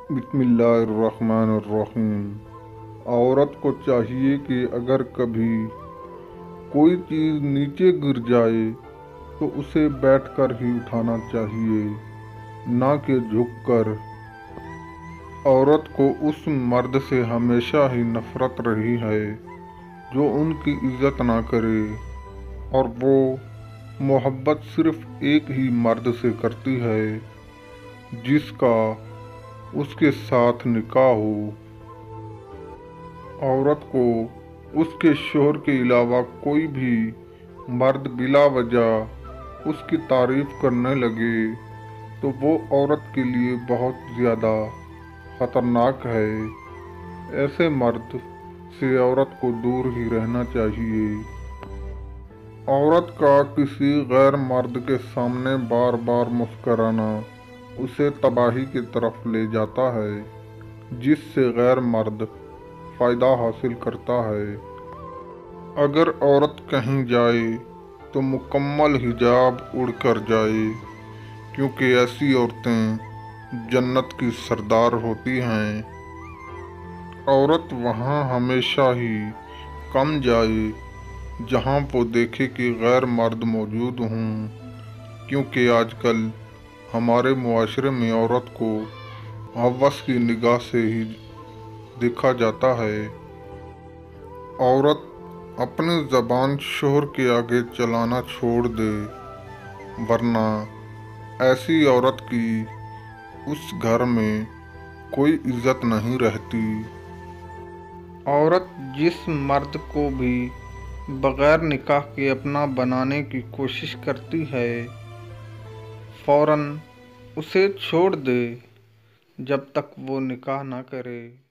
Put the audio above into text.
बिस्मिल्लाहिर्रहमानिर्रहीम। औरत को चाहिए कि अगर कभी कोई चीज़ नीचे गिर जाए तो उसे बैठकर ही उठाना चाहिए, ना कि झुककर। औरत को उस मर्द से हमेशा ही नफरत रही है जो उनकी इज्जत ना करे, और वो मोहब्बत सिर्फ एक ही मर्द से करती है जिसका उसके साथ निकाह हो। औरत को उसके शौहर के अलावा कोई भी मर्द बिला वजह उसकी तारीफ करने लगे तो वो औरत के लिए बहुत ज़्यादा ख़तरनाक है। ऐसे मर्द से औरत को दूर ही रहना चाहिए। औरत का किसी गैर मर्द के सामने बार बार मुस्कराना उसे तबाही की तरफ ले जाता है, जिससे गैर मर्द फ़ायदा हासिल करता है। अगर औरत कहीं जाए तो मुकम्मल हिजाब उड़कर जाए, क्योंकि ऐसी औरतें जन्नत की सरदार होती हैं। औरत वहाँ हमेशा ही कम जाए जहाँ वो देखे कि गैर मर्द मौजूद हों, क्योंकि आजकल हमारे मुआशरे में औरत को हवस की निगाह से ही देखा जाता है। औरत अपनी ज़बान शौहर के आगे चलाना छोड़ दे, वरना ऐसी औरत की उस घर में कोई इज्जत नहीं रहती। औरत जिस मर्द को भी बग़ैर निकाह के अपना बनाने की कोशिश करती है, फ़ौरन उसे छोड़ दे जब तक वो निकाह ना करे।